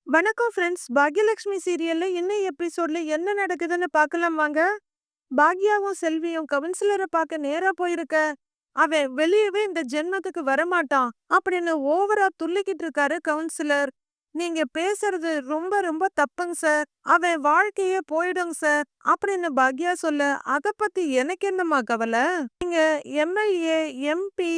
வணக்கம் ஃப்ரெண்ட்ஸ். பாக்யலட்சுமி சீரியல்ல இன்னும் எபிசோட்ல என்ன நடக்குதுன்னு பார்க்கலாம் வாங்க. பாக்யாவும் செல்வியும் கவுன்சிலரை பார்க்க நேரா போயிருக்க. அவன் வெளியவே இந்த ஜென்மத்துக்கு வரமாட்டான் அப்படின்னு ஓவரா துள்ளிக்கிட்டு இருக்காரு கவுன்சிலர். நீங்க பேசுறது ரொம்ப ரொம்ப தப்புங்க சார். அவன் வாழ்க்கையே போயிடுங்க சார் அப்படின்னு பாக்யா சொல்ல, அத பத்தி எனக்கு என்னம்மா கவலை? நீங்க எம்எல்ஏ, எம்பி,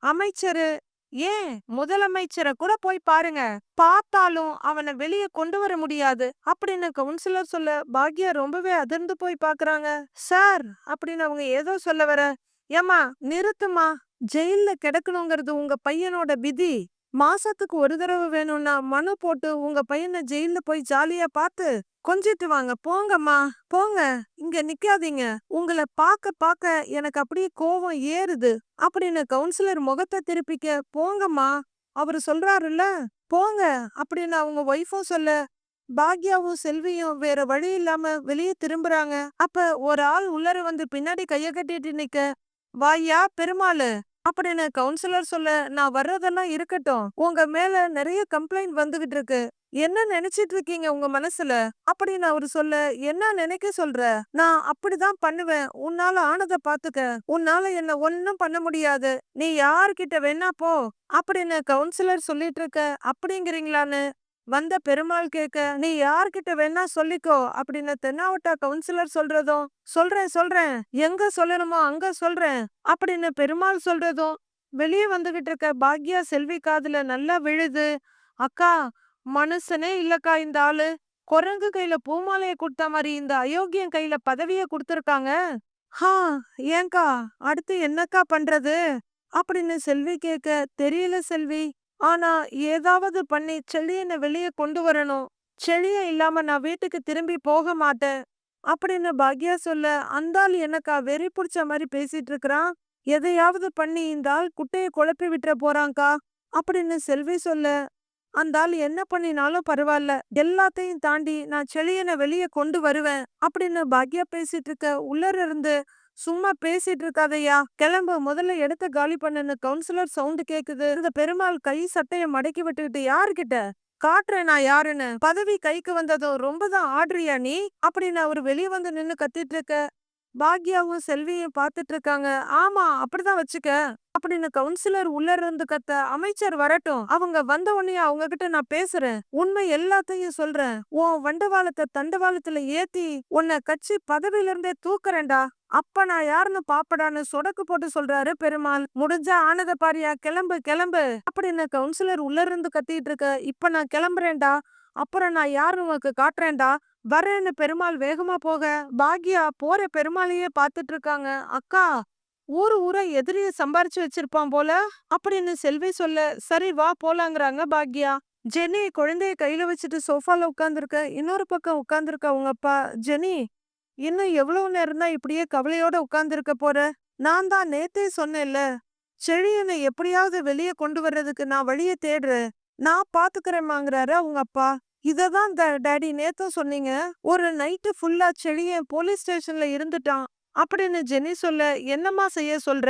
அமைச்சரு, ஏன் முதலமைச்சரை கூட போய் பாருங்க. பார்த்தாலும் அவனை வெளியே கொண்டு வர முடியாது அப்படின்னு கவுன்சிலர் சொல்ல, பாக்யா ரொம்பவே அதிர்ந்து போய் பாக்குறாங்க. சார் அப்படின்னு அவங்க ஏதோ சொல்ல வர, ஏமா நிறுத்துமா, ஜெயில்ல கிடக்கணுங்கிறது உங்க பையனோட விதி. மாசத்துக்கு ஒரு தடவை வேணும்னா மனு போட்டு உங்க பையனை ஜெயில்ல போய் ஜாலியா பார்த்து கொஞ்சிட்டு வாங்க. போங்கம்மா போங்க, இங்க நிக்காதீங்க. உங்களை பார்க்க பார்க்க எனக்கு அப்படியே கோவம் ஏறுது அப்படின்னு கவுன்சிலர் முகத்தை திருப்பிக்க, போங்கம்மா அவரு சொல்றாருல்ல போங்க அப்படின்னு அவங்க ஒய்ஃபும் சொல்ல, பாக்யாவும் செல்வியும் வேற வழி இல்லாம வெளியே திரும்புறாங்க. அப்ப ஒரு ஆள் உள்ளர வந்து பின்னாடி கைய கட்டிட்டு நிக்க, வாயா பெருமாளு அப்படின்னு கவுன்சிலர் சொல்ல, நான் வர்றதெல்லாம் இருக்கட்டும், உங்க மேல நிறைய கம்ப்ளைண்ட் வந்துகிட்டு இருக்கு, என்ன நினைச்சிட்டு இருக்கீங்க உங்க மனசுல அப்படின்னு அவரு சொல்ல, என்ன நினைக்க சொல்ற? நான் அப்படிதான் பண்ணுவேன், உன்னால ஆனத பாத்துக்க, உன்னால என்ன ஒன்னும் பண்ண முடியாது, நீ யார்கிட்ட வேணா போ அப்படின்னு கவுன்சிலர் சொல்லிட்டு இருக்க. அப்படிங்கிறீங்களான்னு வந்த பெருமாள் கேட்க, நீ யார்கிட்ட வேணா சொல்லிக்கோ அப்படின்னு தென்னாவட்டா கவுன்சிலர் சொல்றதும், சொல்றேன் சொல்றேன், எங்க சொல்லணுமோ அங்க சொல்றேன் அப்படின்னு பெருமாள் சொல்றதும் வெளியே வந்துகிட்டு இருக்க பாக்யா செல்வி காதுல நல்லா விழுது. அக்கா, மனுஷனே இல்லக்கா இந்த ஆளு, குரங்கு கையில பூமாலைய கொடுத்த மாதிரி இந்த அயோக்கியன் கையில பதவிய கொடுத்திருக்காங்க. ஹா, ஏங்கா அடுத்து என்னக்கா பண்றது அப்படின்னு செல்வி கேட்க, தெரியல செல்வி, ஆனா ஏதாவது பண்ணி செழியனை வெளியே கொண்டு வரணும், செழிய இல்லாம நான் வீட்டுக்கு திரும்பி போக மாட்டேன் அப்படின்னு பாக்யா சொல்ல, அந்த ஆள் என்னக்கா வெறி புடிச்ச மாதிரி பேசிட்டு இருக்கிறான், எதையாவது பண்ணி இந்த ஆள் குட்டைய குழப்பி விட்டுற போறான்க்கா அப்படின்னு செல்வி சொல்ல, அந்த ஆள் என்ன பண்ணினாலும் பரவாயில்ல, எல்லாத்தையும் தாண்டி நான் செழியனை வெளியே கொண்டு வருவேன் அப்படின்னு பாக்யா பேசிட்டு இருக்க. உள்ளர இருந்து, சும்மா பேசிட்டு இருக்காதயா, கிளம்பு, முதல்ல இடத்த காலி பண்ணுன்னு கவுன்சிலர் சவுண்ட் கேக்குது. இந்த பெருமாள் கை சட்டைய மடக்கி விட்டுக்கிட்டு, யாருகிட்ட காட்டுறேன் நான் யாருன்னு, பதவி கைக்கு வந்ததும் ரொம்ப தான் ஆடுறியா நீ அப்படின்னு அவரு வெளியே வந்து நின்னு கத்திட்டு இருக்க. பாக்யாவும் செல்வியும் பார்த்துட்டு இருக்காங்க. ஆமா அப்படிதான் வச்சுக்க அப்படின்னு கவுன்சிலர் உள்ள இருந்து கத்த, அமைச்சர் வரட்டும், அவங்க வந்த உடனே அவங்க கிட்ட நான் பேசுறேன், உண்மை எல்லாத்தையும் சொல்றேன், உன் வண்டவாளத்தை தண்டவாளத்துல ஏத்தி உன்னை கட்சி பதவியில இருந்தே தூக்குறேன்டா, அப்ப நான் யாருன்னு பாப்படான்னு சொடக்கு போட்டு சொல்றாரு பெருமாள். முடிஞ்சா ஆனத பாரியா, கிளம்பு கிளம்பு அப்படின்னு கவுன்சிலர் உள்ள இருந்து கத்திட்டு இருக்க. இப்ப நான் கிளம்புறேன்டா, அப்புறம் நான் யாருன்னு உனக்கு காட்டுறேன்டா, வரேன்னு பெருமாள் வேகமா போக, பாக்யா போற பெருமாளையே பார்த்துட்டு இருக்காங்க. அக்கா, ஊரு ஊரா எதிரிய சம்பாரிச்சு வச்சிருப்பான் போல அப்படின்னு செல்வி சொல்ல, சரி வா போலாங்கிறாங்க பாக்யா. ஜெனி குழந்தைய கையில வச்சுட்டு சோஃபால உட்கார்ந்துருக்க. இன்னொரு பக்கம் உட்கார்ந்துருக்க அவங்க அப்பா. ஜெனி, இன்னும் எவ்வளவு நேரம் தான் இப்படியே கவலையோட உட்கார்ந்துருக்க போற? நான் தான் நேத்தே சொன்னேன்ல, செழியனை எப்படியாவது வெளியே கொண்டு வர்றதுக்கு நான் வழியை தேடுறேன், நான் பாத்துக்கிறேம்மாங்கிறாரு அவங்க அப்பா. இததான் டாடி நேத்தும் சொன்னீங்க, ஒரு நைட்டு ஃபுல்லா செழியன் போலீஸ் ஸ்டேஷன்ல இருந்துட்டான் அப்படின்னு ஜெனி சொல்ல, என்னம்மா செய்ய சொல்ற?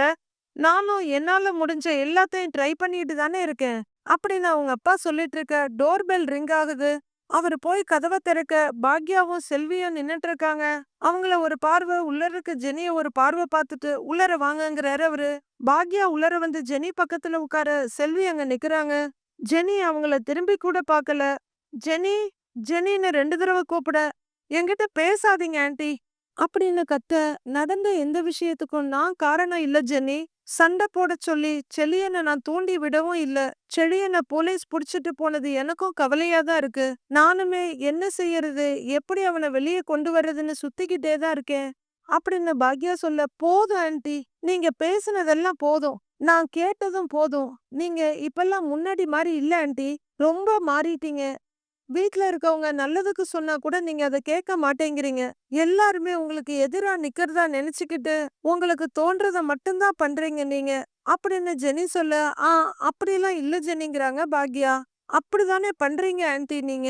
நானும் என்னால முடிஞ்ச எல்லாத்தையும் ட்ரை பண்ணிட்டு தானே இருக்கேன் அப்படின்னு அவங்க அப்பா சொல்லிட்டு இருக்க. டோர் பெல் ரிங் ஆகுது. அவரு போய் கதவை திறக்க, பாக்யாவும் செல்வியும் நின்னுட்டு இருக்காங்க. அவங்கள ஒரு பார்வை, உள்ள இருக்க ஜெனிய ஒரு பார்வை பார்த்துட்டு உள்ளர வாங்கங்கிறாரு அவரு. பாக்யா உள்ளர வந்து ஜெனி பக்கத்துல உட்கார, செல்வி அங்க நிக்கிறாங்க. ஜெனி அவங்கள திரும்பி கூட பார்க்கல. ஜெனி ஜெனின்னு 2 தடவை கூப்பிட, என்கிட்ட பேசாதீங்க ஆன்ட்டி அப்படின்னு கத்த, நடந்த எந்த விஷயத்துக்கும் நான் காரணம் இல்ல ஜெனி, சண்டை போட சொல்லி செழியனை நான் தூண்டி விடவும் இல்ல, செழியனை போலீஸ் புடிச்சிட்டு போனது எனக்கும் கவலையா தான் இருக்கு, நானுமே என்ன செய்யறது, எப்படி அவனை வெளியே கொண்டு வர்றதுன்னு சுத்திக்கிட்டே தான் இருக்கேன் அப்படின்னு பாக்யா சொல்ல, போதும் ஆன்ட்டி, நீங்க பேசுனதெல்லாம் போதும், நான் கேட்டதும் போதும், நீங்க இப்பெல்லாம் முன்னாடி மாதிரி இல்ல ஆன்ட்டி, ரொம்ப மாறிட்டீங்க, வீட்ல இருக்கவங்க நல்லதுக்கு சொன்னா கூட நீங்க அதை கேட்க மாட்டேங்கிறீங்க, எல்லாருமே உங்களுக்கு எதிரா நிக்கிறதா நினைச்சுக்கிட்டு உங்களுக்கு தோன்றத மட்டும்தான் பண்றீங்க நீங்க அப்படின்னு ஜெனி சொல்ல, அப்படிலாம் இல்ல ஜெனிங்கிறாங்க பாக்யா. அப்படிதானே பண்றீங்க ஆன்ட்டி நீங்க,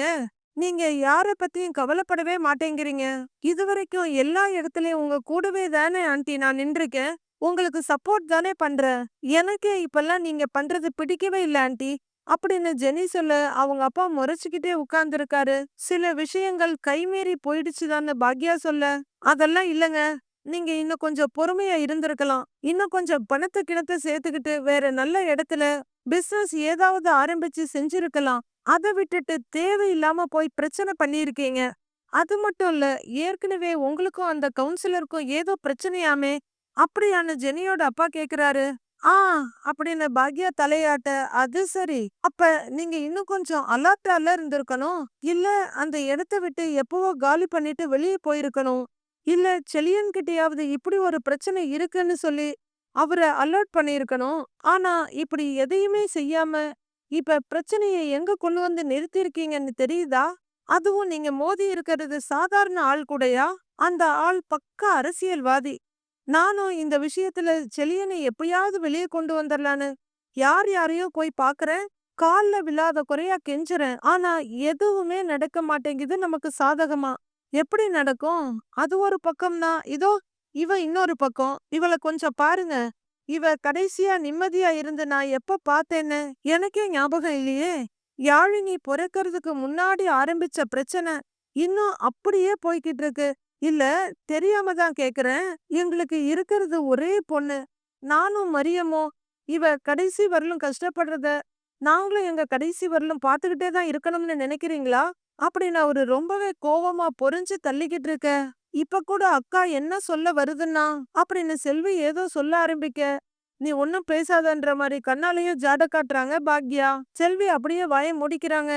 நீங்க யார பத்தியும் கவலைப்படவே மாட்டேங்கிறீங்க, இதுவரைக்கும் எல்லா இடத்துலயும் உங்க கூடவே தானே ஆன்ட்டி நான் நின்றுக்கேன், உங்களுக்கு சப்போர்ட் தானே பண்றேன், எனக்கே இப்பெல்லாம் நீங்க பண்றது பிடிக்கவே இல்ல ஆன்ட்டி, அப்படின்னு ஜெனி சொல்ல அவங்க அப்பா முறைச்சுக்கிட்டே உட்கார்ந்துருக்காரு. சில விஷயங்கள் கைமீறி போயிடுச்சுதான்னு பாக்யா சொல்ல, அதெல்லாம் இல்லங்க. நீங்க இன்னும் கொஞ்சம் பொறுமையா இருந்திருக்கலாம். இன்னும் கொஞ்சம் பணத்த கிணத்த சேர்த்துக்கிட்டு வேற நல்ல இடத்துல பிசினஸ் ஏதாவது ஆரம்பிச்சு செஞ்சிருக்கலாம். அத விட்டுட்டு தேவையில்லாம போய் பிரச்சனை பண்ணியிருக்கீங்க. அது மட்டும் இல்ல, ஏற்கனவே உங்களுக்கும் அந்த கவுன்சிலருக்கும் ஏதோ பிரச்சனையாமே? அப்படியான்னு ஜெனியோட அப்பா கேக்குறாரு. ஆ அப்படின்னு பாக்யா தலையாட்ட, அது சரி. அப்ப நீங்க இன்னும் கொஞ்சம் அலர்ட்டால இருந்திருக்கணும். இல்ல அந்த இடத்த விட்டு எப்பவோ காலி பண்ணிட்டு வெளியே போயிருக்கணும். இல்ல செலியன் கிட்டயாவது இப்படி ஒரு பிரச்சனை இருக்குன்னு சொல்லி அவர அலர்ட் பண்ணியிருக்கணும். ஆனா இப்படி எதையுமே செய்யாம இப்ப பிரச்சனைய எங்க கொண்டு வந்து நிறுத்தியிருக்கீங்கன்னு தெரியுதா? அதுவும் நீங்க மோதி இருக்கிறது சாதாரண ஆள் கூடயா? அந்த ஆள் பக்கா அரசியல்வாதி. நானும் இந்த விஷயத்துல செலியனை எப்படியாவது வெளியே கொண்டு வந்துடலான்னு யார் யாரையோ போய் பாக்குறேன். கால்ல விழாத குறையா கெஞ்சுறேன். ஆனா எதுவுமே நடக்க மாட்டேங்குது நமக்கு சாதகமா. எப்படி நடக்கும்? அது ஒரு பக்கம்னா, இதோ இவ இன்னொரு பக்கம். இவள கொஞ்சம் பாருங்க. இவ கடைசியா நிம்மதியா இருந்து நான் எப்ப பார்த்தேன்னு எனக்கே ஞாபகம் இல்லையே. யாழினி பொறக்கறதுக்கு முன்னாடி ஆரம்பிச்ச பிரச்சனை இன்னும் அப்படியே போய்கிட்டு இருக்கு. இல்ல தெரியாம தான் கேக்குறேன். எங்களுக்கு இருக்கிறது ஒரே பொண்ணு. நானும் மரியமும் இவ கடைசி வரலும் கஷ்டப்படுறத நாங்களும் எங்க கடைசி வரலும் பார்த்துக்கிட்டே தான் இருக்கணும்னு நினைக்கிறீங்களா? அப்படின்னு அவரு ரொம்பவே கோவமா பொரிஞ்சு தள்ளிக்கிட்டு இருக்க. இப்ப கூட அக்கா என்ன சொல்ல வருதுன்னா அப்படின்னு செல்வி ஏதோ சொல்ல ஆரம்பிக்க, நீ ஒன்னும் பேசாதன்ற மாதிரி கண்ணாலையும் ஜாட காட்டுறாங்க பாக்யா. செல்வி அப்படியே வாயை மூடிக்கிறாங்க.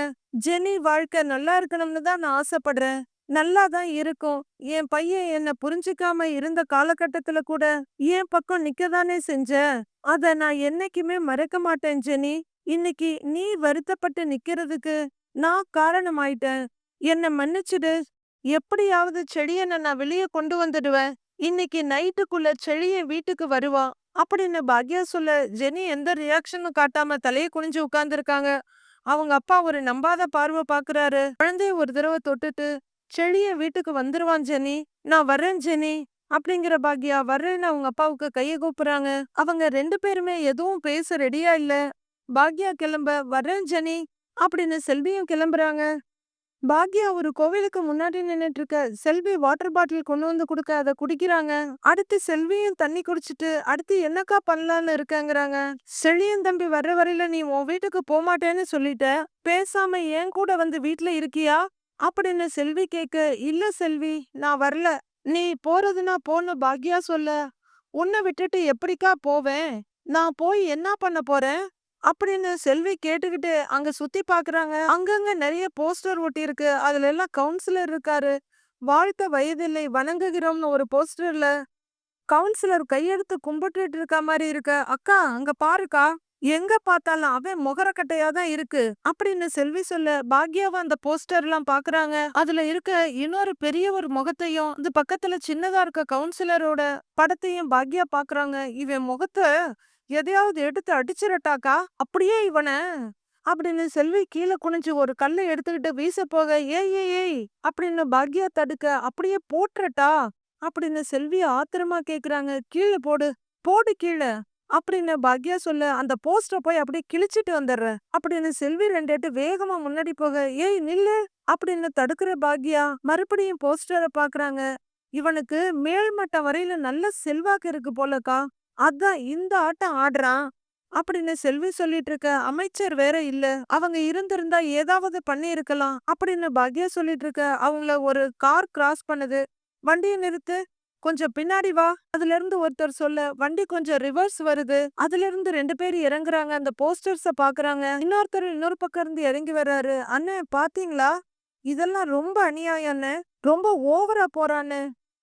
ஜெனி வாழ்க்கை நல்லா இருக்கணும்னு தான் நான் ஆசைப்படுறேன். நல்லா தான் இருக்கும். என் பையன் என்ன புரிஞ்சுக்காம இருந்த காலகட்டத்துல கூட என் பக்கம் நிக்கதானே செஞ்ச. அத நான் என்னைக்குமே மறக்க மாட்டேன் ஜெனி. இன்னைக்கு நீ வருத்தப்பட்டு நிக்கிறதுக்கு நான் காரணமாயிட்டேன். என்ன மன்னிச்சிடு. எப்படியாவது செடியனை நான் வெளியே கொண்டு வந்துடுவேன். இன்னைக்கு நைட்டுக்குள்ள செழிய வீட்டுக்கு வருவா அப்படின்னு பாக்யா சொல்ல ஜெனி எந்த ரியாக்ஷனும் காட்டாம தலையை குனிஞ்சு உட்கார்ந்துருக்காங்க. அவங்க அப்பா ஒரு நம்பாத பார்வை பாக்குறாரு. குழந்தைய ஒரு தடவை தொட்டுட்டு செழிய வீட்டுக்கு வந்துருவான் ஜெனி. நான் வர்றேன் ஜெனி அப்படிங்கிற பாக்யா வர்றேன்னு அவங்க அப்பாவுக்கு கையை கூப்புறாங்க. அவங்க 2 பேருமே எதுவும் பேச ரெடியா இல்ல. பாக்யா கிளம்ப வர்றேன் ஜெனி அப்படின்னு செல்வியும் கிளம்புறாங்க. பாக்யா ஒரு கோவிலுக்கு முன்னாடி நின்னுட்டு இருக்க. செல்வி வாட்டர் பாட்டில் கொண்டு வந்து குடுக்க அத குடிக்கிறாங்க. அடுத்து செல்வியும் தண்ணி குடிச்சிட்டு அடுத்து என்னக்கா பண்ணலான்னு இருக்கங்கறாங்க. செழியன் தம்பி வர்ற வரையில நீ உன் வீட்டுக்கு போமாட்டேன்னு சொல்லிட்ட. பேசாம என் கூட வந்து வீட்ல இருக்கியா அப்படின்னு செல்வி கேக்க, இல்ல செல்வி நான் வரல. நீ போறதுன்னா போன்னு பாக்யா சொல்ல, உன்னை விட்டுட்டு எப்படிக்கா போவேன்? நான் போய் என்ன பண்ண போறேன் அப்படின்னு செல்வி கேட்டுக்கிட்டு அங்க சுத்தி பாக்குறாங்க. அங்கங்க நிறைய போஸ்டர் ஒட்டி இருக்கு. அதுல எல்லாம் கவுன்சிலர் இருக்காரு. வாழ்த்த வயதில்லை வணங்குகிறோம்னு ஒரு போஸ்டர்ல கவுன்சிலர் கையெடுத்து கும்பிட்டுட்டு இருக்க மாதிரி இருக்கு. அக்கா அங்க பாருக்கா, எங்க பார்த்தாலும் அவன் முகரக்கட்டையா தான் இருக்கு அப்படின்னு செல்வி சொல்ல பாக்யாவா அந்த போஸ்டர் எல்லாம் பாக்குறாங்க. அதுல இருக்க இன்னொரு பெரிய ஒரு முகத்தையும் இந்த பக்கத்துல சின்னதா இருக்க கவுன்சிலரோட படத்தையும் பாக்யா பாக்குறாங்க. இவன் முகத்தை எதையாவது எடுத்து அடிச்சிரட்டாக்கா அப்படியே இவன அப்படின்னு செல்வி கீழே குனிஞ்சு ஒரு கல்லை எடுத்துக்கிட்டு வீச போக, ஏய் ஏய் ஏய் அப்படின்னு பாக்யா தடுக்க, அப்படியே போட்டுறட்டா அப்படின்னு செல்வி ஆத்திரமா கேக்குறாங்க. கீழே போடு, போடு கீழே அப்படின்னு பாக்யா சொல்ல, அந்த போஸ்டரை போய் அப்படியே கிழிச்சிட்டு வந்துடுற அப்படின்னு செல்வி 2 எட்டு வேகமா முன்னாடி போக, ஏய் நில்லு அப்படின்னு தடுக்கிற பாக்யா மறுபடியும் போஸ்டரை பாக்குறாங்க. இவனுக்கு மேல்மட்டம் வரையில நல்ல செல்வாக்கு இருக்கு போலக்கா, அதான் இந்த ஆட்டம் ஆடுறான் அப்படின்னு செல்வி சொல்லிட்டு இருக்க. அமைச்சர் வேற இல்ல, அவங்க இருந்திருந்தா ஏதாவது பண்ணி இருக்கலாம் அப்படின்னு பாக்யா சொல்லிட்டு இருக்க. அவங்கள ஒரு கார் கிராஸ் பண்ணுது. வண்டியை நிறுத்து, கொஞ்சம் பின்னாடி வா. அதுல இருந்து ஒருத்தர் சொல்ல, வண்டி கொஞ்சம் ரிவர்ஸ் வருது. அதுல இருந்து 2 பேர் இறங்குறாங்க. அந்த போஸ்டர்ஸ பாக்குறாங்க. இன்னொருத்தர் இன்னொரு பக்கம் இருந்து இறங்கி வர்றாரு. அண்ணே பாத்தீங்களா, இதெல்லாம் ரொம்ப அநியாயம் அண்ணே, ரொம்ப ஓவரா போறான்னு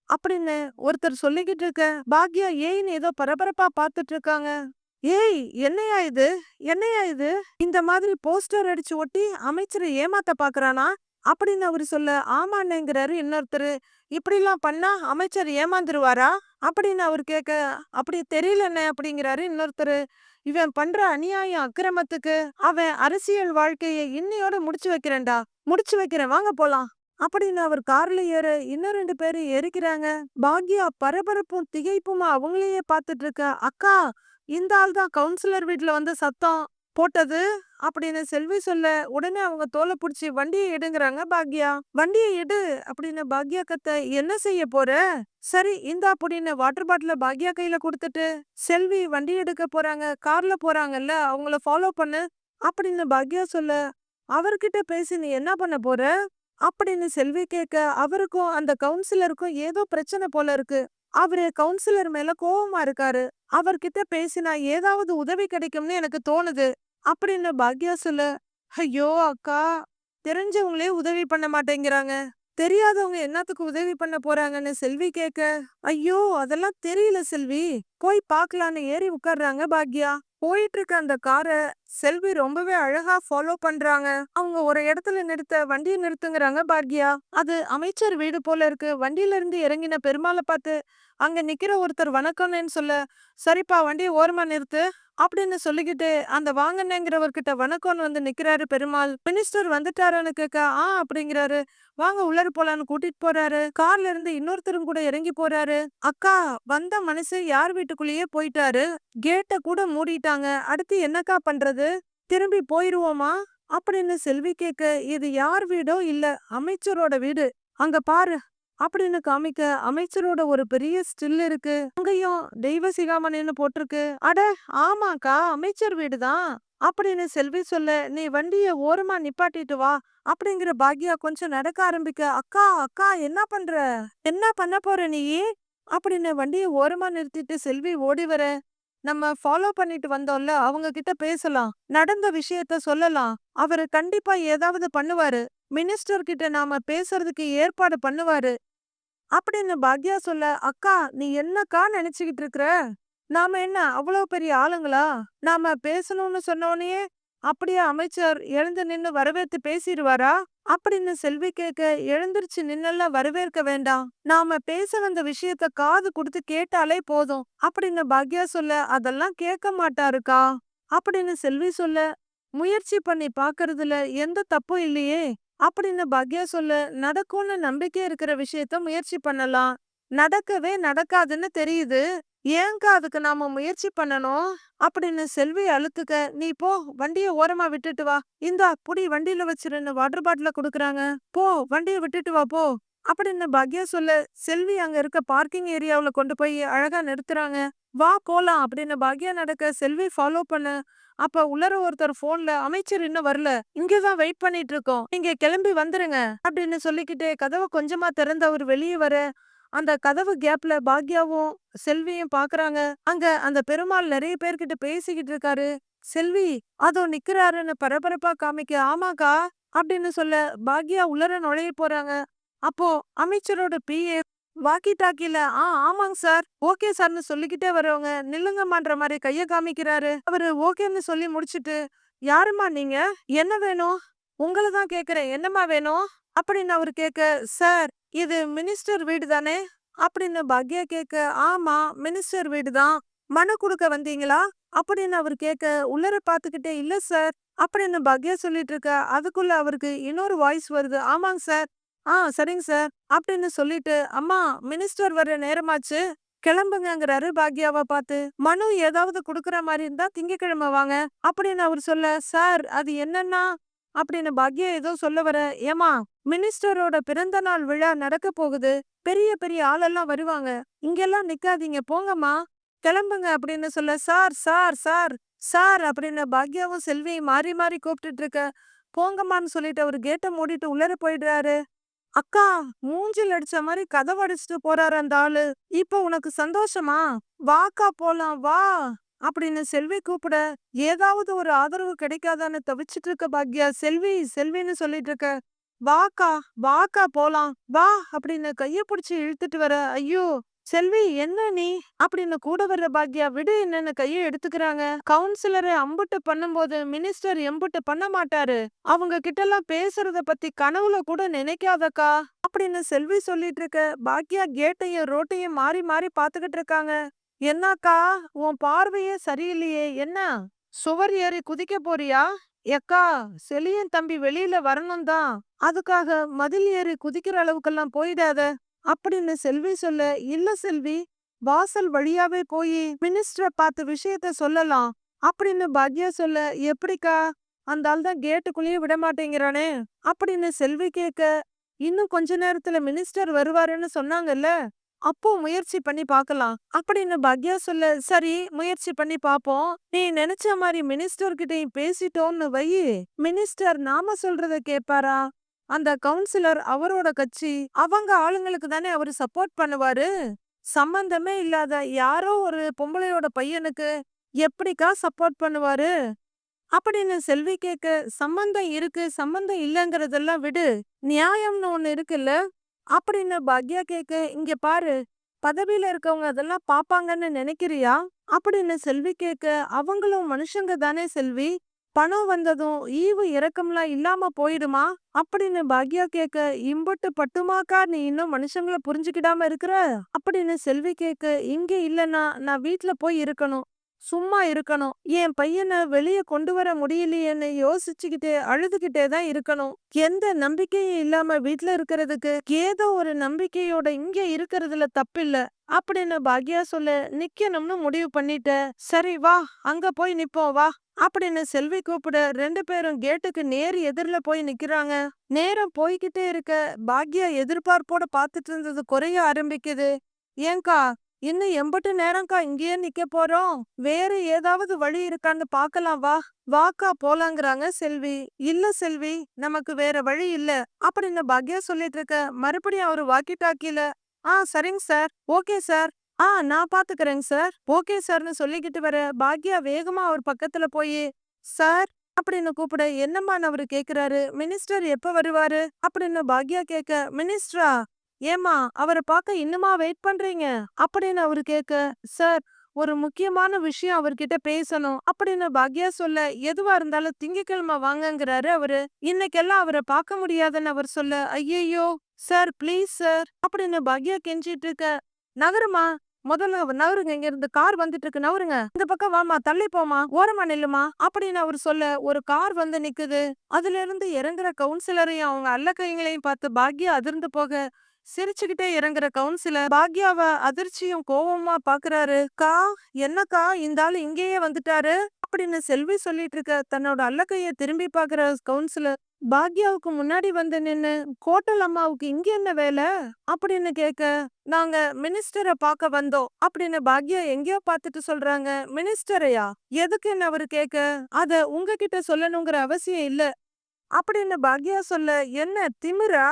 அப்படின்னு ஒருத்தர் சொல்லிக்கிட்டு இருக்க. பாக்யா ஏய்ன்னு ஏதோ பரபரப்பா பாத்துட்டு இருக்காங்க. ஏய் என்னையா இது, என்னையா இது, இந்த மாதிரி போஸ்டர் அடிச்சு ஒட்டி அமைச்சரை ஏமாத்த பாக்குறானா அப்படின்னு அவரு சொல்ல, ஆமாண்ணேங்கிறாரு இன்னொருத்தரு. இப்படிலாம் பண்ணா அமைச்சர் ஏமாந்துருவாரா அப்படின்னு அவர் கேட்க, அப்படி தெரியலண்ணே அப்படிங்கிறாரு இன்னொருத்தரு. இவன் பண்ற அநியாயம் அக்கிரமத்துக்கு அவன் அரசியல் வாழ்க்கையை இன்னையோட முடிச்சு வைக்கிறேன்டா, முடிச்சு வைக்கிறேன் வாங்க போலாம் அப்படின்னு அவர் கார்ல ஏற இன்னும் 2 பேரு ஏறிக்கிறாங்க. பாக்யா பரபரப்பும் திகைப்புமா அவங்களையே பாத்துட்டு இருக்க. அக்கா இந்த ஆள் தான் கவுன்சிலர் வீட்ல வந்து சத்தம் போட்டது அப்படின்னு செல்வி சொல்ல, உடனே அவங்க தோல புடிச்சு வண்டிய எடுங்கறாங்க பாக்யா. வண்டிய எடு அப்படின்னு பாக்யா கத்த, என்ன செய்ய போற? சரி இந்தா அப்படின்னு வாட்டர் பாட்டில பாக்யா கையில குடுத்துட்டு, செல்வி வண்டி எடுக்க போறாங்க. கார்ல போறாங்கல்ல, அவங்கள ஃபாலோ பண்ணு அப்படின்னு பாக்யா சொல்ல, அவர்கிட்ட பேசி நீ என்ன பண்ண போற? அப்படின்னு செல்வி கேட்க, அவருக்கும் அந்த கவுன்சிலருக்கும் ஏதோ பிரச்சனை போல இருக்கு. அவரு கவுன்சிலர் மேல கோவமா இருக்காரு. அவர்கிட்ட பேசினா ஏதாவது உதவி கிடைக்கும்னு எனக்கு தோணுது அப்படின்னு பாக்யா சொல்ல, ஐயோ அக்கா, தெரிஞ்சவங்களே உதவி பண்ண மாட்டேங்கிறாங்க, தெரியாதவங்க என்னத்துக்கு உதவி பண்ண போறாங்கன்னு செல்வி கேட்க, ஐயோ அதெல்லாம் தெரியல செல்வி, போய் பார்க்கலான்னு ஏறி உட்கார்றாங்க பாக்யா. போயிட்டு இருக்க அந்த கார செல்வி ரொம்பவே அழகா ஃபாலோ பண்றாங்க. அவங்க ஒரு இடத்துல நிறுத்த வண்டியை நிறுத்துங்கிறாங்க பாக்யா. அது அமைச்சர் வீடு போல இருக்கு. வண்டியில இருந்து இறங்கின பெருமாளை பார்த்து அங்க நிக்கிற ஒருத்தர் வணக்கம்னு சொல்ல, சரிப்பா வண்டியை ஓரமா நிறுத்து அப்படின்னு சொல்லிக்கிட்டு அந்த வாங்கண்ணேங்கிறவர்கிட்ட வணக்கம்னு வந்து நிக்கிறாரு பெருமாள். மினிஸ்டர் வந்துட்டாரான்னு கேட்க, அப்படிங்கிறாரு. வாங்க உள்ளார போலான்னு கூட்டிட்டு போறாரு. கார்ல இருந்து இன்னொருத்தரும் கூட இறங்கி போறாரு. அக்கா, வந்த மனுஷன் யார் வீட்டுக்குள்ளேயே போயிட்டாரு, கேட்ட கூட மூடிட்டாங்க, அடுத்து என்னக்கா பண்றது, திரும்பி போயிருவோமா அப்படின்னு செல்வி கேட்க, இது யார் வீடோ இல்ல, அமைச்சரோட வீடு, அங்க பாரு அப்படின்னு காமிக்க, அமைச்சரோட ஒரு பெரிய ஸ்டில் இருக்கு. அங்கேயும் தெய்வ சிகாமணின்னு போட்டிருக்கு. அட ஆமாக்கா, அமைச்சர் வீடுதான் அப்படின்னு செல்வி சொல்ல, நீ வண்டிய ஓரமா நிப்பாட்டிட்டு வா அப்படிங்கிற பாக்யா கொஞ்சம் நடக்க ஆரம்பிக்க, அக்கா அக்கா என்ன பண்ற, என்ன பண்ண போற நீ அப்படின்னு வண்டியை ஓரமா நிறுத்திட்டு செல்வி ஓடி வர, நம்ம ஃபாலோ பண்ணிட்டு வந்தோம்ல, அவங்க கிட்ட பேசலாம், நடந்த விஷயத்த சொல்லலாம், அவரு கண்டிப்பா ஏதாவது பண்ணுவாரு, மினிஸ்டர் கிட்ட நாம பேசுறதுக்கு ஏற்பாடு பண்ணுவாரு அப்படின்னு பாக்யா சொல்ல, அக்கா நீ என்னக்கா நினைச்சுக்கிட்டு இருக்கிற, நாம என்ன அவ்வளவு பெரிய ஆளுங்களா, நாம பேசணும்னு சொன்னோனே அப்படியே அமைச்சர் எழுந்து நின்னு வரவேற்று பேசிடுவாரா அப்படின்னு செல்வி கேட்க, எழுந்திருச்சு நின்னெல்லாம் வரவேற்க வேண்டாம், நாம பேச வந்த விஷயத்த காது கொடுத்து கேட்டாலே போதும் அப்படின்னு பாக்யா சொல்ல, அதெல்லாம் கேட்க மாட்டாருக்கா அப்படின்னு செல்வி சொல்ல, முயற்சி பண்ணி பாக்குறதுல எந்த தப்பும் இல்லையே அப்படின்னு பாக்யா சொல்ல, நடக்கும்னு நம்பிக்கை இருக்கிற விஷயத்த முயற்சி பண்ணலாம், நடக்கவே நடக்காதுன்னு தெரியுது, ஏங்கா அதுக்கு நாம முயற்சி பண்ணணும் அப்படின்னு செல்வி அழுத்துக்க, நீ போ வண்டிய ஓரமா விட்டுட்டு வா, இந்தா புடி வண்டியில வச்சிருன்னு வாட்டர் பாட்டில குடுக்குறாங்க, போ வண்டிய விட்டுட்டு வா போ அப்படின்னு பாக்யா சொல்ல, செல்வி அங்க இருக்க பார்க்கிங் ஏரியாவுல கொண்டு போய் அழகா நிறுத்துறாங்க. வா போலாம் அப்படின்னு பாக்யா நடக்க, செல்வி ஃபாலோ பண்ண, அப்ப உள்ளர ஒருத்தர் போன்ல, அமைச்சர் இன்னும் வரல, இங்கதான் வெயிட் பண்ணிட்டு இருக்கோம், நீங்க கிளம்பி வந்துருங்க அப்படின்னு சொல்லிக்கிட்டே கதவை கொஞ்சமா திறந்து அவர் வெளியே வர, அந்த கதவு கேப்ல பாக்யாவும் செல்வியும் பாக்குறாங்க. அங்க அந்த பெருமாள் நிறைய பேர்கிட்ட பேசிக்கிட்டு இருக்காரு. செல்வி அதோ நிக்கிறாருன்னு பரபரப்பா காமிக்க, ஆமாக்கா அப்படின்னு சொல்ல, பாக்யா உள்ளர நுழைய போறாங்க. அப்போ அமைச்சரோட பிஏ வாக்கி டாக்கில, ஆமாங்க சார், ஓகே சார்னு சொல்லிக்கிட்டே வரவங்க, நில்லுங்கம்மான்ற மாதிரி கைய காமிக்கிறாரு. அவரு ஓகேன்னு சொல்லி முடிச்சிட்டு, யாருமா நீங்க, என்ன வேணும், உங்களை தான் கேக்குறேன், என்னம்மா வேணும் அப்படின்னு அவரு கேட்க, சார் இது மினிஸ்டர் வீடு தானே அப்படின்னு பாக்யா கேட்க, ஆமா மினிஸ்டர் வீடு தான், மனு கொடுக்க வந்தீங்களா அப்படின்னு அவர் கேட்க, உள்ளர பாத்துக்கிட்டே, இல்ல சார் அப்படின்னு பாக்யா சொல்லிட்டு இருக்க, அதுக்குள்ள அவருக்கு இன்னொரு வாய்ஸ் வருது, ஆமாங்க சார், சரிங்க சார் அப்படின்னு சொல்லிட்டு, அம்மா மினிஸ்டர் வர்ற நேரமாச்சு, கிளம்புங்கங்கிறாரு பாக்யாவை பார்த்து. மனு ஏதாவது குடுக்கற மாதிரி இருந்தா திங்கக்கிழமை வாங்க அப்படின்னு அவர் சொல்ல, சார் அது என்னன்னா அப்படின்னு பாக்யா ஏதோ சொல்ல வர, ஏமா மினிஸ்டரோட பிறந்த நாள் விழா நடக்க போகுது, பெரிய பெரிய ஆளெல்லாம் வருவாங்க, இங்கெல்லாம் நிக்காதீங்க போங்கம்மா கிளம்புங்க அப்படின்னு சொல்ல, சார் சார் சார் சார் அப்படின்னு பாக்யாவும் செல்வியும் மாறி மாறி கூப்பிட்டுட்டு இருக்க, போங்கம்மான்னு சொல்லிட்டு அவர் கேட்டை மூடிட்டு உள்ளர போயிடுறாரு. அக்கா, மூஞ்சில் அடிச்ச மாதிரி கதவு அடிச்சுட்டு போறாரு அந்த ஆளு, இப்ப உனக்கு சந்தோஷமா, வாக்கா போலாம் வா அப்படின்னு செல்வி கூப்பிட, ஏதாவது ஒரு ஆதரவு கிடைக்காதான்னு தவிச்சிட்டு இருக்க பாக்யா, செல்வி செல்வின்னு சொல்லிட்டு இருக்க, வாக்கா வாக்கா போலாம் வா அப்படின்னு கைய பிடிச்சு இழுத்துட்டு வர, ஐயோ செல்வி என்ன நீ அப்படின்னு கூட வர்ற பாக்யா, விடு என்னன்னு கைய எடுத்துக்கிறாங்க. கவுன்சிலரை அம்புட்டு பண்ணும்போது மினிஸ்டர் எம்புட்டு பண்ண மாட்டாரு, அவங்க கிட்ட எல்லாம் பேசுறத பத்தி கனவுல கூட நினைக்காதக்கா அப்படின்னு செல்வி சொல்லிட்டு இருக்க, பாக்யா கேட்டையும் ரோட்டையும் மாறி மாறி பாத்துக்கிட்டு இருக்காங்க. என்னக்கா, உன் பார்வையே சரியில்லையே, என்ன சுவர் ஏறி குதிக்க போறியா, எக்கா செலியன் தம்பி வெளியில வரணும் தான், அதுக்காக மதில் ஏறி குதிக்கிற அளவுக்கெல்லாம் போயிடாத அப்படின்னு செல்வி சொல்ல, இல்ல செல்வி, வாசல் வழியாவே போய் மினிஸ்டரை பார்த்து விஷயத்த சொல்லலாம், அப்படின்னு பாக்யா சொல்ல, எப்படிக்கா? அந்த ஆள் தான் கேட்டுக்குள்ளேயே விட மாட்டேங்கிறானே அப்படின்னு செல்வி கேட்க, இன்னும் கொஞ்ச நேரத்துல மினிஸ்டர் வருவாருன்னு சொன்னாங்கல்ல, அப்போ முயற்சி பண்ணி பார்க்கலாம் அப்படின்னு பாக்யா சொல்ல, சரி முயற்சி பண்ணி பாப்போம். நீ நினைச்ச மாதிரி மினிஸ்டர் கிட்டயும் பேசிட்டோன்னு வை, மினிஸ்டர் நாம சொல்றத கேட்பாரா? அந்த கவுன்சிலர் அவரோட கட்சி, அவங்க ஆளுங்களுக்கு தானே அவரு சப்போர்ட் பண்ணுவாரு. சம்பந்தமே இல்லாத யாரோ ஒரு பொம்பளையோட பையனுக்கு எப்படிக்கா சப்போர்ட் பண்ணுவாரு அப்படின்னு செல்வி கேட்க, சம்பந்தம் இருக்கு சம்பந்தம் இல்லங்கறதெல்லாம் விடு, நியாயம்னு ஒண்ணு இருக்குல்ல அப்படின்னு பாக்யா கேட்க, இங்க பாரு, பதவியில இருக்கவங்க அதெல்லாம் பாப்பாங்கன்னு நினைக்கிறியா அப்படின்னு செல்வி கேட்க, அவங்களும் மனுஷங்க தானே செல்வி, பணம் வந்ததும் ஈவு இரக்கம்லாம் இல்லாம போயிடுமா அப்படின்னு பாக்யா கேட்க, இம்புட்டு பட்டுமாக்கா நீ இன்னும் மனுஷங்கள புரிஞ்சுக்கிடாம இருக்கிற அப்படின்னு செல்வி கேட்க, இங்க இல்லனா நான் வீட்ல போய் இருக்கணும், சும்மா இருக்கணும், என் பையனை வெளிய கொண்டு வர முடியலையேன்னு யோசிச்சுக்கிட்டே அழுதுகிட்டே தான் இருக்கணும். எந்த நம்பிக்கையும் இல்லாம வீட்ல இருக்கிறதுக்கு ஏதோ ஒரு நம்பிக்கையோட இங்க இருக்கிறதுல தப்பில்ல அப்படின்னு பாக்யா சொல்ல, நிக்கணும்னு முடிவு பண்ணிட்ட, சரி வா அங்க போய் நிப்போம் வா அப்படின்னு செல்வி கூப்பிட, 2 பேரும் கேட்டுக்கு நேர் எதிரில போய் நிக்கிறாங்க. நேரம் போய்கிட்டே இருக்க பாக்யா எதிர்பார்ப்போட பாத்துட்டு இருந்தது குறைய ஆரம்பிக்குது. ஏங்கா, இன்னும் எம்பட்டு நேரம்க்கா இங்கேயே நிக்க போறோம், வேற ஏதாவது வழி இருக்கான்னு பாக்கலாம் வா, வாக்கா போலாங்கிறாங்க செல்வி. இல்ல செல்வி, நமக்கு வேற வழி இல்ல அப்படின்னு பாக்யா சொல்லிட்டு இருக்க, மறுபடியும் அவரு வாக்கி டாக்கில, சரிங்க சார், ஓகே சார், நான் பாத்துக்கிறேங்க சார், ஓகே சார்னு சொல்லிக்கிட்டு வர பாக்யா வேகமா அவர் பக்கத்துல போய், சார் அப்படின்னு கூப்பிட, என்னம்மான்னு அவரு கேக்குறாரு. மினிஸ்டர் எப்ப வருவாரு அப்படின்னு பாக்யா கேட்க, மினிஸ்டரா? ஏமா அவரை பார்க்க இன்னுமா வெயிட் பண்றீங்க அப்படின்னு அவரு கேட்க, சார் ஒரு முக்கியமான விஷயம் அவர்கிட்ட பேசணும் அப்படின்னு பாக்யா சொல்ல, எதுவா இருந்தாலும் திங்கக்கிழமை வாங்கங்கிறாரு அவரு. இன்னைக்கெல்லாம் அவரை பார்க்க முடியாதுன்னு அவர் சொல்ல, ஐயையோ சார் ப்ளீஸ் சார் அப்படின்னு பாக்யா கெஞ்சிட்டு இருக்க, நகருமா, முதல்ல நகருங்க, இங்க இருந்து கார் வந்துட்டு இருக்கு, நகருங்க, இந்த பக்கம் வாமா, தள்ளி போமா, ஓரமா நில்லுமா அப்படின்னு அவர் சொல்ல, ஒரு கார் வந்து நிக்குது. அதுல இருந்து இறங்குற கவுன்சிலரையும் அவங்க அல்ல கைங்களையும் பார்த்து பாக்யா அதிர்ந்து போக, சிரிச்சுக்கிட்டே இறங்குற கவுன்சிலர் பாக்யாவ அதிர்ச்சியும் கோவமா பாக்குறாரு. என்னக்கா இந்த ஆளு இங்கேயே வந்துட்டாரு அப்படின்னு செல்வி சொல்லிட்டு இருக்க, தன்னோட அல்லக்கைய திரும்பி பாக்குற கவுன்சிலர் பாக்யாவுக்கு முன்னாடி வந்து நின்னு, கோட்டல் அம்மாவுக்கு இங்க என்ன வேலை அப்படின்னு கேட்க, நாங்க மினிஸ்டரை பார்க்க வந்தோம் அப்படின்னு பாக்யா எங்கேயோ பார்த்துட்டு சொல்றாங்க. மினிஸ்டரையா? எதுக்குன்னு அவரு கேட்க, அத உங்ககிட்ட சொல்லணுங்கிற அவசியம் இல்ல அப்படின்னு பாக்யா சொல்ல, என்ன திமிரா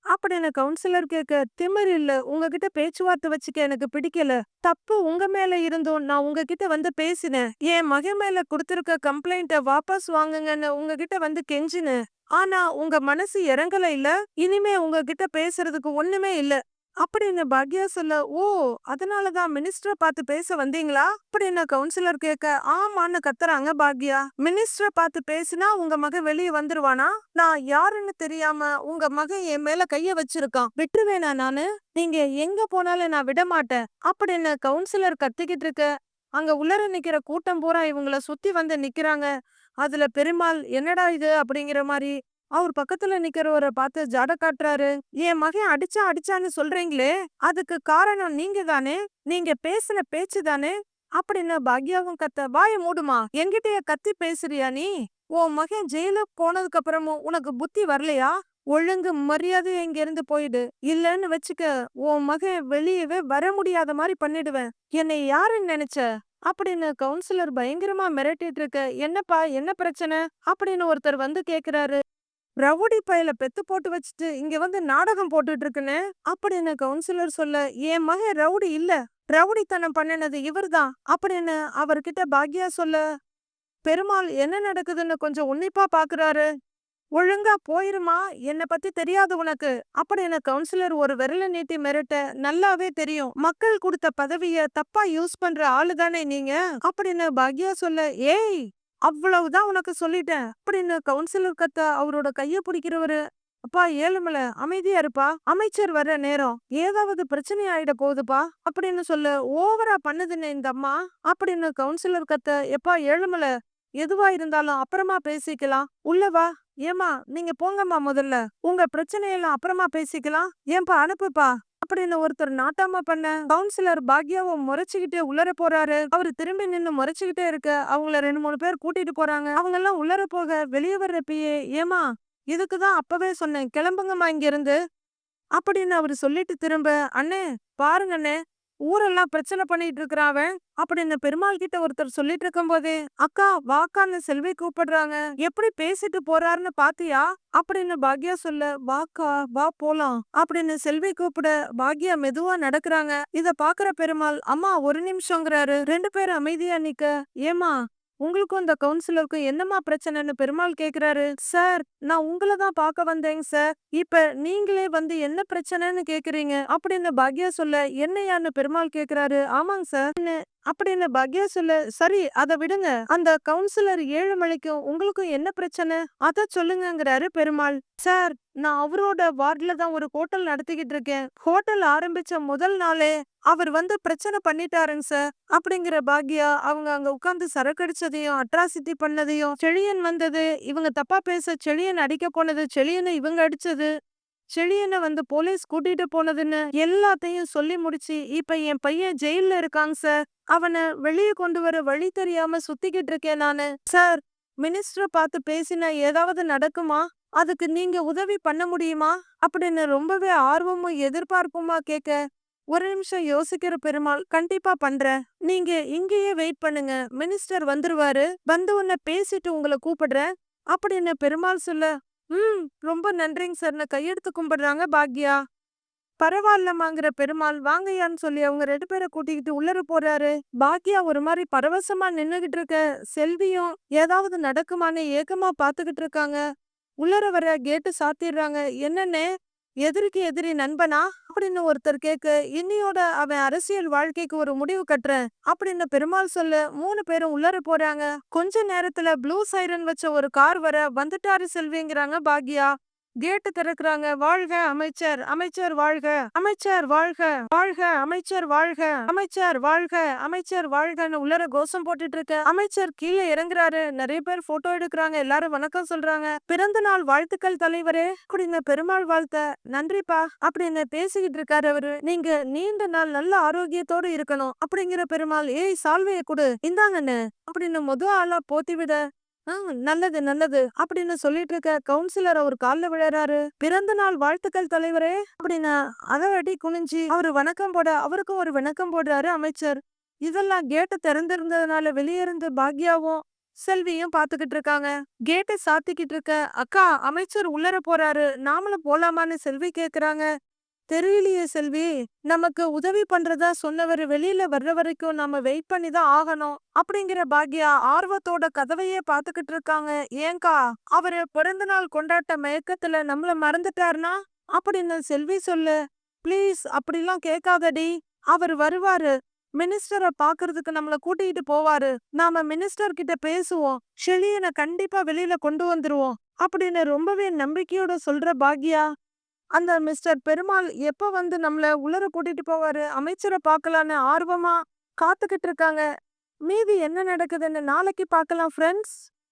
அப்படின்னு கவுன்சிலர் கேட்க, திமிர் இல்ல, உங்ககிட்ட பேச்சுவார்த்தை வச்சுக்க எனக்கு பிடிக்கல, தப்பு உங்க மேல இருந்தும் நான் உங்ககிட்ட வந்து பேசினேன், என் மகன் மேல கொடுத்திருக்க கம்ப்ளைண்ட வாபஸ் வாங்குங்கன்னு உங்ககிட்ட வந்து கெஞ்சினேன், ஆனா உங்க மனசு இறங்கல இல்ல, இனிமே உங்ககிட்ட பேசுறதுக்கு ஒண்ணுமே இல்ல அப்படின்னு பாக்யா சொல்ல, ஓ அதனாலதான் மினிஸ்டரை பார்த்து பேச வந்தீங்களா அப்படின்னு கவுன்சிலர் கேட்க, ஆமான்னு கத்துறாங்க பாக்யா. மினிஸ்டரை பார்த்து பேசினா உங்க மகன் வெளியே வந்துருவானா? நான் யாருன்னு தெரியாம உங்க மகன் என் மேல கைய வச்சிருக்கான், விட்டுருவேனா நானு? நீங்க எங்க போனாலும் நான் விட மாட்டேன் அப்படின்னு கவுன்சிலர் கத்திக்கிட்டு இருக்க, அங்க உள்ளர நிக்கிற கூட்டம் பூரா இவங்கள சுத்தி வந்து நிக்கிறாங்க. அதுல பெருமாள் என்னடா இது அப்படிங்கிற மாதிரி அவர் பக்கத்துல நிக்கிறவரை பார்த்து ஜாட காட்டுறாரு. என் மகன் அடிச்சான்னு சொல்றீங்களே, அதுக்கு காரணம் நீங்க தானே, நீங்க பேசின பேச்சு தானே அப்படின்னு பாக்யாவும் கத்த, வாய மூடுமா, என்கிட்டயே கத்தி பேசுறியா நீ? உன் மகன் ஜெயிலுக்கு போனதுக்கு அப்புறமும் உனக்கு புத்தி வரலையா? ஒழுங்கு மரியாதை இங்க இருந்து போயிடு, இல்லன்னு வச்சுக்க உன் மகன் வெளியவே வர முடியாத மாதிரி பண்ணிடுவேன், என்னை யாருன்னு நினைச்ச அப்படின்னு கவுன்சிலர் பயங்கரமா மிரட்டிட்டு இருக்க, என்னப்பா என்ன பிரச்சனை அப்படின்னு ஒருத்தர் வந்து கேக்குறாரு. ரவுடி பயல பெத்து போட்டு வச்சுட்டு இங்க வந்து நாடகம் போட்டுட்டு இருக்குன்னு அப்படின்னு கவுன்சிலர் சொல்ல, என் மகன் ரவுடி இல்ல, ரவுடித்தனம் பண்ணினது இவர்தான் அப்படின்னு அவர்கிட்ட பாக்யா சொல்ல, பெருமாள் என்ன நடக்குதுன்னு கொஞ்சம் உன்னிப்பா பாக்குறாரு. ஒழுங்கா போயிருமா, என்ன பத்தி தெரியாது உனக்கு அப்படின்னு கவுன்சிலர் ஒரு விரல நீட்டி மிரட்ட, நல்லாவே தெரியும், மக்கள் கொடுத்த பதவிய தப்பா யூஸ் பண்ற ஆளுதானே நீங்க அப்படின்னு பாக்யா சொல்ல, ஏய் அவ்வளவுதான் உனக்கு சொல்லிட்டேன் அப்படின்னு கவுன்சிலர் கத்த, அவரோட கைய பிடிக்கிறவரு, அப்பா ஏழுமலை அமைதியா இருப்பா, அமைச்சர் வர்ற நேரம், ஏதாவது பிரச்சனை ஆயிட போகுதுப்பா அப்படின்னு சொல்ல, ஓவரா பண்ணுதுன்னு இந்த அம்மா அப்படின்னு கவுன்சிலர் கத்த, எப்பா ஏழுமலை எதுவா இருந்தாலும் அப்புறமா பேசிக்கலாம், உள்ள வா, ஏமா நீங்க போங்கம்மா, முதல்ல உங்க பிரச்சனையெல்லாம் அப்புறமா பேசிக்கலாம், ஏன்பா அனுப்புப்பா அப்படின்னு ஒருத்தர் நாட்டாம பண்ண கவுன்சிலர் பாக்யாவை முறைச்சுக்கிட்டே உள்ளர போறாரு. அவரு திரும்பி நின்னு முறைச்சுக்கிட்டே இருக்க அவங்கள 2 3 பேர் கூட்டிட்டு போறாங்க. அவங்க எல்லாம் உள்ளர போக வெளியே வர்றப்பயே ஏமா இதுக்குதான் அப்பவே சொன்னேன் கிளம்புங்கம்மா இங்க இருந்து அப்படின்னு அவரு சொல்லிட்டு திரும்ப அண்ணே பாருங்க அண்ணே ஊரெல்லாம் பிரச்சனை பண்ணிட்டு இருக்கிறான் அவன் அப்படின்னு பெருமாள் கிட்ட ஒருத்தர் சொல்லிட்டு இருக்கும் போதே அக்கா வாக்கான்னு செல்வி கூப்பிடுறாங்க எப்படி பேசிட்டு போறாருன்னு பாத்தியா அப்படின்னு பாக்யா சொல்ல வாக்கா வா போலாம் அப்படின்னு செல்வி கூப்பிட பாக்யா மெதுவா நடக்குறாங்க. இத பாக்குற பெருமாள் அம்மா ஒரு நிமிஷங்கிறாரு. 2 பேரும் அமைதியா நிக்க ஏமா உங்களுக்கும் இந்த கவுன்சிலருக்கும் என்னமா பிரச்சனைன்னு பெருமாள் கேக்குறாரு. சார் நான் உங்களை தான் பார்க்க வந்தேங்க சார். இப்ப நீங்களே வந்து என்ன பிரச்சனைன்னு கேக்குறீங்க அப்படின்னு பாக்யா சொல்ல என்னையான்னு பெருமாள் கேக்குறாரு. ஆமாங்க சார் அப்படின்னு பாக்யா சொல்ல சரி அத விடுங்க. அந்த கவுன்சிலர் ஏழுமலைக்கும் உங்களுக்கும் என்ன பிரச்சனை அத சொல்லுங்கங்கிறாரு பெருமாள். சார் நான் அவரோட வார்டுல தான் ஒரு ஹோட்டல் நடத்திக்கிட்டு இருக்கேன். ஹோட்டல் ஆரம்பிச்ச முதல் நாளே அவர் வந்து பிரச்சனை பண்ணிட்டாருங்க சார் அப்படிங்கிற பாக்யா அவங்க அங்க உட்கார்ந்து சரக்கடிச்சதையும் அட்ராசிட்டி பண்ணதையும் செழியன் வந்தது இவங்க தப்பா பேச செழியன் அடிக்க போனது செழியனை இவங்க அடிச்சது செழியனை வந்து போலீஸ் கூட்டிட்டு போனதுன்னு எல்லாத்தையும் சொல்லி முடிச்சு இப்ப என் பையன் ஜெயில்ல இருக்காங்க சார். அவனை வெளியே கொண்டு வர வழி தெரியாம சுத்திக்கிட்டு இருக்கேன் நானு. சார் மினிஸ்டரை பார்த்து பேசினா ஏதாவது நடக்குமா அதுக்கு நீங்க உதவி பண்ண முடியுமா அப்படின்னு ரொம்பவே ஆர்வமும் எதிர்பார்ப்புமா கேட்க ஒரு நிமிஷம் யோசிக்கிற பெருமாள் கண்டிப்பா பண்றேன். நீங்க இங்கேயே வெயிட் பண்ணுங்க. மினிஸ்டர் வந்துருவாரு. வந்து உன்னை பேசிட்டு உங்களை கூப்பிடுறேன் அப்படின்னு பெருமாள் சொல்ல ரொம்ப நன்றிங்க சார்னு கையெடுத்து கும்பிடுறாங்க பாக்யா. பரவாயில்லமாங்கிற பெருமாள் வாங்கய்யான்னு சொல்லி அவங்க 2 பேரை கூட்டிக்கிட்டு உள்ளர போறாரு. பாக்யா ஒரு மாதிரி பரவசமா நின்னுகிட்டு இருக்க செல்வியும் ஏதாவது நடக்குமான்னு ஏக்கமா பாத்துக்கிட்டு இருக்காங்க. உள்ளர வர கேட்டு சாத்திடுறாங்க. என்னன்னே எதிரிக்கு எதிரி நண்பனா அப்படின்னு ஒருத்தர் கேட்க இன்னியோட அவன் அரசியல் வாழ்க்கைக்கு ஒரு முடிவு கட்டுறேன் அப்படின்னு பெருமாள் சொல்ல 3 பேரும் உள்ளர போறாங்க. கொஞ்ச நேரத்துல ப்ளூ சைரன் வச்ச ஒரு கார் வர வந்துட்டாரு செல்விங்கிறாங்க பாக்யா. கேட்டு திறக்கிறாங்க. வாழ்க அமைச்சர் அமைச்சர் வாழ்க அமைச்சர் வாழ்க வாழ்க அமைச்சர் வாழ்க அமைச்சர் வாழ்க அமைச்சர் வாழ்கன்னு உள்ளர கோஷம் போட்டுட்டு இருக்க அமைச்சர் கீழே இறங்குறாரு. நிறைய பேர் போட்டோ எடுக்கிறாங்க. எல்லாரும் வணக்கம் சொல்றாங்க. பிறந்த நாள் வாழ்த்துக்கள் தலைவரே அப்படின்னு பெருமாள் வாழ்த்த நன்றிப்பா அப்படின்னு பேசிக்கிட்டு இருக்காரு அவரு. நீங்க நீண்ட நாள் நல்ல ஆரோக்கியத்தோடு இருக்கணும் அப்படிங்கிற பெருமாள் ஏய் சால்வைய கொடு இந்தாங்கன்னு அப்படின்னு ஆளா போத்தி விட நல்லது நல்லது அப்படின்னு சொல்லிட்டு இருக்க கவுன்சிலர் அவர் கால்ல விழறாரு. பிறந்த நாள் வாழ்த்துக்கள் தலைவரே அப்படின்னு அதவடி குனிஞ்சு அவரு வணக்கம் போட அவருக்கும் ஒரு வணக்கம் போடுறாரு அமைச்சர். இதெல்லாம் கேட்டு திறந்திருந்ததுனால வெளியே இருந்து பாக்யாவும் செல்வியும் பாத்துக்கிட்டு இருக்காங்க. கேட்டை சாத்திக்கிட்டு இருக்க அக்கா அமைச்சர் உள்ளர போறாரு நாமளும் போலாமான்னு செல்வி கேக்குறாங்க. தெரியலையே செல்வி நமக்கு உதவி பண்றதா சொன்னவர் வெளியில வர்ற வரைக்கும் நாம வெயிட் பண்ணி தான் ஆகணும் அப்படிங்கிற பாக்யா ஆர்வத்தோட கதவையே பாத்துக்கிட்டு இருக்காங்க. ஏங்கா அவரு பிறந்த நாள் கொண்டாட்ட மயக்கத்துல நம்மள மறந்துட்டாருனா அப்படின்னு செல்வி சொல்லு. பிளீஸ் அப்படிலாம் கேட்காதடி. அவர் வருவாரு. மினிஸ்டரை பாக்குறதுக்கு நம்மள கூட்டிகிட்டு போவாரு. நாம மினிஸ்டர் கிட்ட பேசுவோம். செழியனை கண்டிப்பா வெளியில கொண்டு வந்துருவோம் அப்படின்னு ரொம்பவே நம்பிக்கையோட சொல்ற பாக்யா. அந்த மிஸ்டர் பெருமாள் எப்ப வந்து நம்மள உள்ளர கூட்டிட்டு போவாரு அமைச்சரை பார்க்கலான்னு ஆர்வமா காத்துக்கிட்டு இருக்காங்க. மீதி என்ன நடக்குதுன்னு நாளைக்கு பார்க்கலாம் ஃப்ரெண்ட்ஸ்.